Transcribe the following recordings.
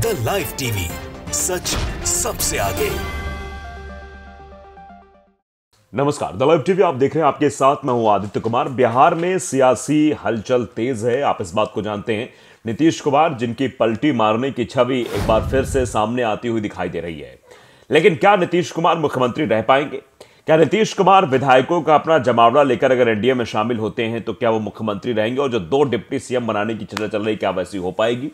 The live TV, सच सबसे आगे। नमस्कार, द लाइव टीवी आप देख रहे हैं, आपके साथ मैं हूं आदित्य कुमार। बिहार में सियासी हलचल तेज है, आप इस बात को जानते हैं। नीतीश कुमार, जिनकी पलटी मारने की छवि एक बार फिर से सामने आती हुई दिखाई दे रही है, लेकिन क्या नीतीश कुमार मुख्यमंत्री रह पाएंगे? क्या नीतीश कुमार विधायकों का अपना जमावड़ा लेकर अगर एनडीए में शामिल होते हैं तो क्या वो मुख्यमंत्री रहेंगे? और जो 2 डिप्टी सीएम बनाने की चर्चा चल रही, क्या वैसी हो पाएगी?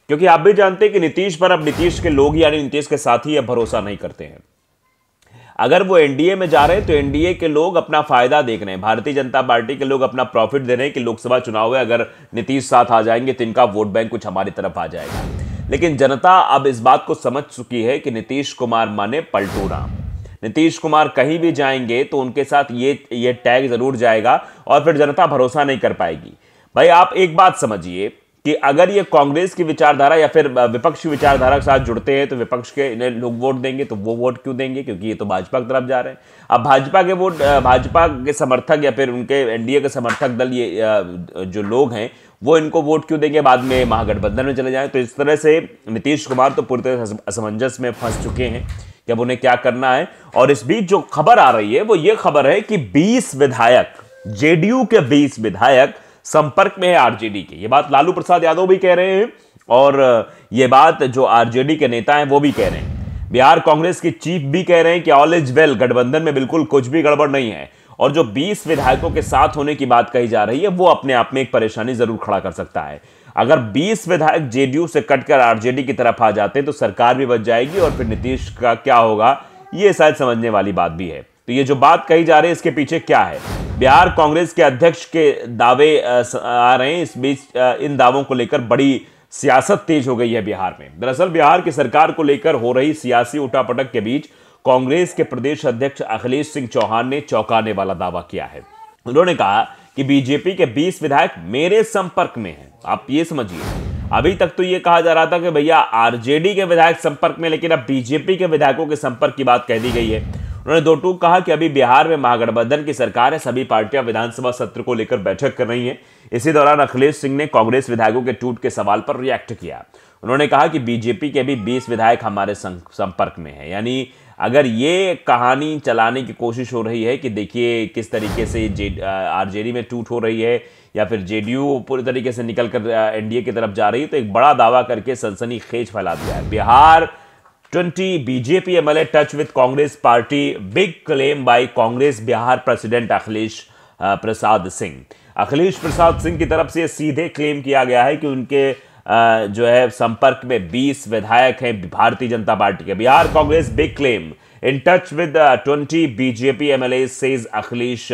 क्योंकि आप भी जानते हैं कि नीतीश पर अब नीतीश के लोग यानी नीतीश के साथी अब भरोसा नहीं करते हैं। अगर वो एनडीए में जा रहे हैं तो एनडीए के लोग अपना फायदा देख रहे हैं, भारतीय जनता पार्टी के लोग अपना प्रॉफिट दे रहे हैं कि लोकसभा चुनाव में अगर नीतीश साथ आ जाएंगे तो इनका वोट बैंक कुछ हमारी तरफ आ जाएगा। लेकिन जनता अब इस बात को समझ चुकी है कि नीतीश कुमार माने पलटू राम। नीतीश कुमार कहीं भी जाएंगे तो उनके साथ ये टैग जरूर जाएगा और फिर जनता भरोसा नहीं कर पाएगी। भाई आप एक बात समझिए कि अगर ये कांग्रेस की विचारधारा या फिर विपक्ष की विचारधारा के साथ जुड़ते हैं तो विपक्ष के इन्हें लोग वोट देंगे, तो वो वोट क्यों देंगे? क्योंकि ये तो भाजपा की तरफ जा रहे हैं। अब भाजपा के वोट, भाजपा के समर्थक या फिर उनके एनडीए के समर्थक दल, ये जो लोग हैं वो इनको वोट क्यों देंगे? बाद में महागठबंधन में चले जाएं। तो इस तरह से नीतीश कुमार तो पूरी तरह असमंजस में फंस चुके हैं कि अब उन्हें क्या करना है। और इस बीच जो खबर आ रही है वो ये खबर है कि 20 विधायक, जेडीयू के 20 विधायक संपर्क में है आरजेडी के। ये बात लालू प्रसाद यादव भी कह रहे हैं और ये बात जो आरजेडी के नेता हैं वो भी कह रहे हैं। बिहार कांग्रेस की चीफ भी कह रहे हैं कि ऑल इज वेल, गठबंधन में बिल्कुल कुछ भी गड़बड़ नहीं है। और जो 20 विधायकों के साथ होने की बात कही जा रही है वो अपने आप में एक परेशानी जरूर खड़ा कर सकता है। अगर 20 विधायक जेडीयू से कटकर आरजेडी की तरफ आ जाते तो सरकार भी बच जाएगी और फिर नीतीश का क्या होगा ये शायद समझने वाली बात भी है। तो ये जो बात कही जा रही है इसके पीछे क्या है? बिहार कांग्रेस के अध्यक्ष के दावे आ रहे हैं। इस बीच इन दावों को लेकर बड़ी सियासत तेज हो गई है बिहार में। दरअसल बिहार की सरकार को लेकर हो रही सियासी उठापटक के बीच कांग्रेस के प्रदेश अध्यक्ष अखिलेश सिंह चौहान ने चौंकाने वाला दावा किया है। उन्होंने कहा कि बीजेपी के 20 विधायक मेरे संपर्क में हैं। आप ये समझिए, अभी तक तो ये कहा जा रहा था कि भैया आरजेडी के विधायक संपर्क में, लेकिन अब बीजेपी के विधायकों के संपर्क की बात कह दी गई है। उन्होंने दो टूक कहा कि अभी बिहार में महागठबंधन की सरकार है, सभी पार्टियां विधानसभा सत्र को लेकर बैठक कर रही हैं। इसी दौरान अखिलेश सिंह ने कांग्रेस विधायकों के टूट के सवाल पर रिएक्ट किया। उन्होंने कहा कि बीजेपी के भी 20 विधायक हमारे संपर्क में हैं। यानी अगर ये कहानी चलाने की कोशिश हो रही है कि देखिए किस तरीके से आरजेडी में टूट हो रही है या फिर जेडीयू पूरी तरीके से निकलकर एनडीए की तरफ जा रही है, तो एक बड़ा दावा करके सनसनीखेज फैला दिया है। Bihar 20 BJP MLA touch with Congress party, big claim by Congress Bihar president Akhilesh Prasad Singh. Akhilesh Prasad Singh की तरफ से सीधे क्लेम किया गया है कि उनके जो है संपर्क में 20 विधायक हैं भारतीय जनता पार्टी के। Bihar Congress big claim in touch with 20 BJP MLA says Akhilesh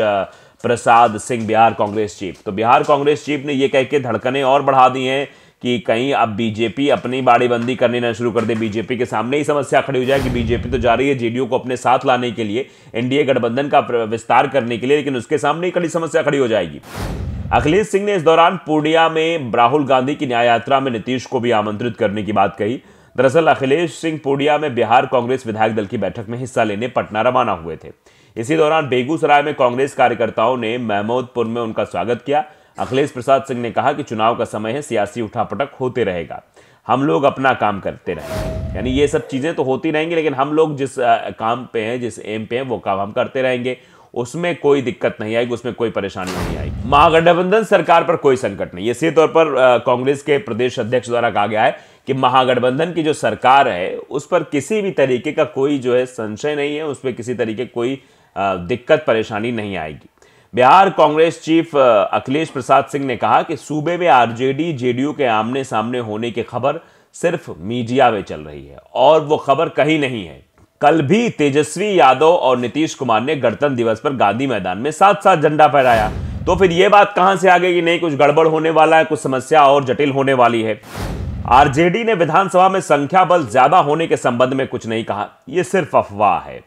Prasad Singh, Bihar Congress chief. तो बिहार कांग्रेस चीफ ने यह कह के धड़कनें और बढ़ा दी हैं कि कहीं अब बीजेपी अपनी बाड़ीबंदी करनी ना शुरू कर दे, बीजेपी के सामने ही समस्या खड़ी हो जाए कि बीजेपी तो जा रही है जेडीयू को अपने साथ लाने के लिए, एनडीए गठबंधन का विस्तार करने के लिए, लेकिन उसके सामने ही कड़ी समस्या खड़ी हो जाएगी। अखिलेश सिंह ने इस दौरान पूर्णिया में राहुल गांधी की न्याय यात्रा में नीतीश को भी आमंत्रित करने की बात कही। दरअसल अखिलेश सिंह पूर्णिया में बिहार कांग्रेस विधायक दल की बैठक में हिस्सा लेने पटना रवाना हुए थे। इसी दौरान बेगूसराय में कांग्रेस कार्यकर्ताओं ने महमूदपुर में उनका स्वागत किया। अखिलेश प्रसाद सिंह ने कहा कि चुनाव का समय है, सियासी उठापटक होते रहेगा, हम लोग अपना काम करते रहेंगे। यानी ये सब चीजें तो होती रहेंगी, लेकिन हम लोग जिस काम पे हैं, जिस एम पे हैं, वो काम हम करते रहेंगे, उसमें कोई दिक्कत नहीं आएगी, उसमें कोई परेशानी नहीं आएगी। महागठबंधन सरकार पर कोई संकट नहीं। इसी तौर पर कांग्रेस के प्रदेश अध्यक्ष द्वारा कहा गया है कि महागठबंधन की जो सरकार है उस पर किसी भी तरीके का कोई जो है संशय नहीं है, उस पर किसी तरीके कोई दिक्कत परेशानी नहीं आएगी। बिहार कांग्रेस चीफ अखिलेश प्रसाद सिंह ने कहा कि सूबे में आरजेडी जेडीयू के आमने सामने होने की खबर सिर्फ मीडिया में चल रही है और वो खबर कहीं नहीं है। कल भी तेजस्वी यादव और नीतीश कुमार ने गणतंत्र दिवस पर गांधी मैदान में साथ साथ झंडा फहराया। तो फिर यह बात कहां से आ गई कि नहीं कुछ गड़बड़ होने वाला है, कुछ समस्या और जटिल होने वाली है? आरजेडी ने विधानसभा में संख्या बल ज्यादा होने के संबंध में कुछ नहीं कहा, यह सिर्फ अफवाह है।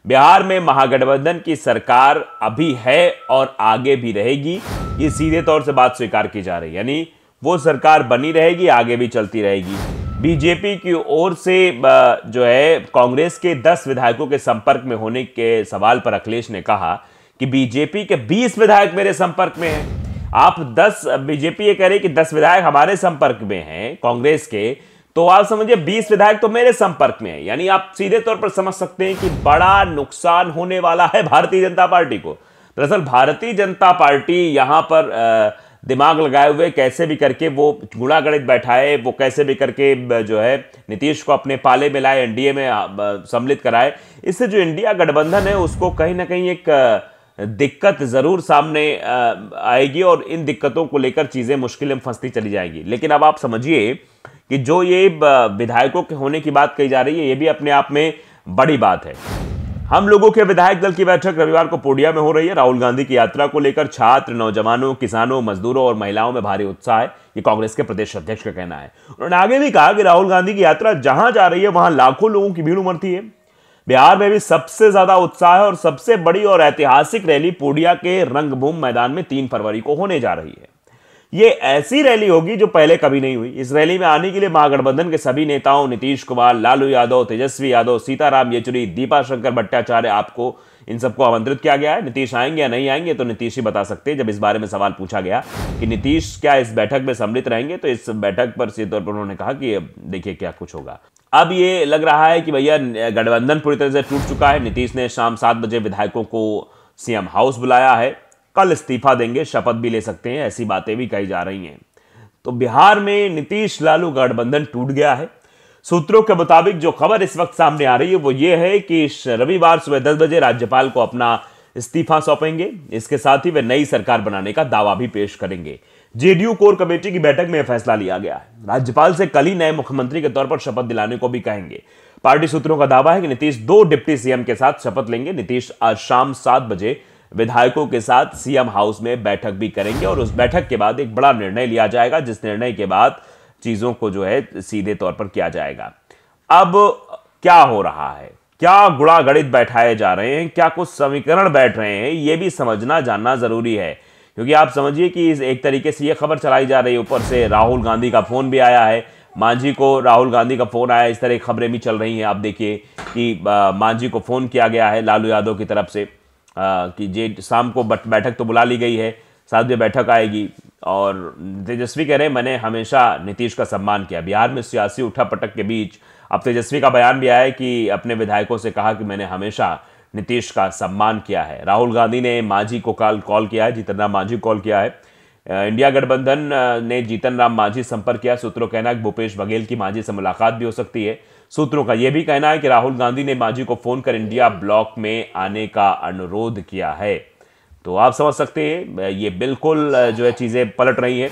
बिहार में महागठबंधन की सरकार अभी है और आगे भी रहेगी, ये सीधे तौर से बात स्वीकार की जा रही है। यानी वो सरकार बनी रहेगी, आगे भी चलती रहेगी। बीजेपी की ओर से जो है कांग्रेस के 10 विधायकों के संपर्क में होने के सवाल पर अखिलेश ने कहा कि बीजेपी के 20 विधायक मेरे संपर्क में हैं। आप 10 बीजेपी ये कह रही कि 10 विधायक हमारे संपर्क में हैं कांग्रेस के, तो आप समझिए 20 विधायक तो मेरे संपर्क में है। यानी आप सीधे तौर पर समझ सकते हैं कि बड़ा नुकसान होने वाला है भारतीय जनता पार्टी को। दरअसल भारतीय जनता पार्टी यहां पर दिमाग लगाए हुए कैसे भी करके वो गुणा गणित बैठाए, वो कैसे भी करके जो है नीतीश को अपने पाले में लाए, एनडीए में सम्मिलित कराए। इससे जो इंडिया गठबंधन है उसको कहीं ना कहीं एक दिक्कत जरूर सामने आएगी और इन दिक्कतों को लेकर चीजें मुश्किल में फंसती चली जाएगी। लेकिन अब आप समझिए कि जो ये विधायकों के होने की बात कही जा रही है, ये भी अपने आप में बड़ी बात है। हम लोगों के विधायक दल की बैठक रविवार को पूर्णिया में हो रही है। राहुल गांधी की यात्रा को लेकर छात्र, नौजवानों, किसानों, मजदूरों और महिलाओं में भारी उत्साह है, ये कांग्रेस के प्रदेश अध्यक्ष का कहना है। उन्होंने आगे भी कहा कि राहुल गांधी की यात्रा जहां जा रही है वहां लाखों लोगों की भीड़ उमड़ती है। बिहार में भी सबसे ज्यादा उत्साह है और सबसे बड़ी और ऐतिहासिक रैली पूर्णिया के रंगभूमि मैदान में 3 फरवरी को होने जा रही है। ये ऐसी रैली होगी जो पहले कभी नहीं हुई। इस रैली में आने के लिए महागठबंधन के सभी नेताओं, नीतीश कुमार, लालू यादव, तेजस्वी यादव, सीताराम येचुरी, दीपा शंकर भट्टाचार्य, आपको इन सबको आमंत्रित किया गया है। नीतीश आएंगे या नहीं आएंगे तो नीतीश ही बता सकते हैं। जब इस बारे में सवाल पूछा गया कि नीतीश क्या इस बैठक में सम्मिलित रहेंगे, तो इस बैठक पर सीधे तौर पर उन्होंने कहा कि देखिए क्या कुछ होगा। अब ये लग रहा है कि भैया गठबंधन पूरी तरह से टूट चुका है। नीतीश ने शाम 7 बजे विधायकों को सीएम हाउस बुलाया है, कल इस्तीफा देंगे, शपथ भी ले सकते हैं, ऐसी बातें भी कही जा रही हैं। तो बिहार में नीतीश लालू गठबंधन टूट गया है। सूत्रों के मुताबिक जो खबर इस वक्त सामने आ रही है वो ये है कि रविवार सुबह 10 बजे राज्यपाल को अपना इस्तीफा सौंपेंगे। इसके साथ ही वे नई सरकार बनाने का दावा भी पेश करेंगे। जेडीयू कोर कमेटी की बैठक में यह फैसला लिया गया है। राज्यपाल से कल ही नए मुख्यमंत्री के तौर पर शपथ दिलाने को भी कहेंगे। पार्टी सूत्रों का दावा है कि नीतीश 2 डिप्टी सीएम के साथ शपथ लेंगे। नीतीश आज शाम 7 बजे विधायकों के साथ सीएम हाउस में बैठक भी करेंगे और उस बैठक के बाद एक बड़ा निर्णय लिया जाएगा, जिस निर्णय के बाद चीजों को जो है सीधे तौर पर किया जाएगा। अब क्या हो रहा है, क्या गुणा गणित बैठाए जा रहे हैं, क्या कुछ समीकरण बैठ रहे हैं, यह भी समझना जानना जरूरी है। क्योंकि आप समझिए कि एक तरीके से यह खबर चलाई जा रही है, ऊपर से राहुल गांधी का फोन भी आया है, मांझी को राहुल गांधी का फोन आया, इस तरह की खबरें भी चल रही हैं। आप देखिए कि मांझी को फोन किया गया है लालू यादव की तरफ से कि जे शाम को बैठक तो बुला ली गई है, 7 बजे बैठक आएगी। और तेजस्वी कह रहे हैं मैंने हमेशा नीतीश का सम्मान किया। बिहार में सियासी उठापटक के बीच अब तेजस्वी का बयान भी आया है कि अपने विधायकों से कहा कि मैंने हमेशा नीतीश का सम्मान किया है। राहुल गांधी ने मांझी को कॉल किया है, जीतन राम मांझी कॉल किया है। इंडिया गठबंधन ने जीतन राम मांझी संपर्क किया। सूत्रों का कहना है कि भूपेश बघेल की मांझी से मुलाकात भी हो सकती है। सूत्रों का यह भी कहना है कि राहुल गांधी ने मांझी को फोन कर इंडिया ब्लॉक में आने का अनुरोध किया है। तो आप समझ सकते हैं ये बिल्कुल जो है चीजें पलट रही हैं।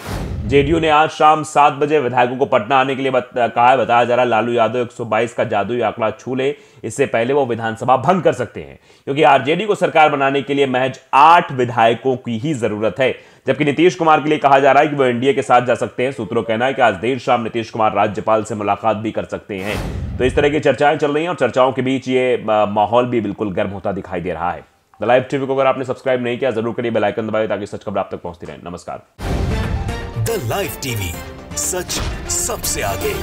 जेडीयू ने आज शाम 7 बजे विधायकों को पटना आने के लिए कहा है। बताया जा रहा है लालू यादव 122 का जादुई आंकड़ा छू ले, इससे पहले वो विधानसभा भंग कर सकते हैं, क्योंकि आरजेडी को सरकार बनाने के लिए महज 8 विधायकों की ही जरूरत है। जबकि नीतीश कुमार के लिए कहा जा रहा है कि वो एनडीए के साथ जा सकते हैं। सूत्रों कहना है कि आज देर शाम नीतीश कुमार राज्यपाल से मुलाकात भी कर सकते हैं। तो इस तरह की चर्चाएं चल रही हैं और चर्चाओं के बीच ये माहौल भी बिल्कुल गर्म होता दिखाई दे रहा है। द लाइव टीवी को अगर आपने सब्सक्राइब नहीं किया जरूर करिए, बेल आइकन दबाइए ताकि सच खबर आप तक पहुंचती रहे। नमस्कार। द लाइव टीवी, सच सबसे आगे।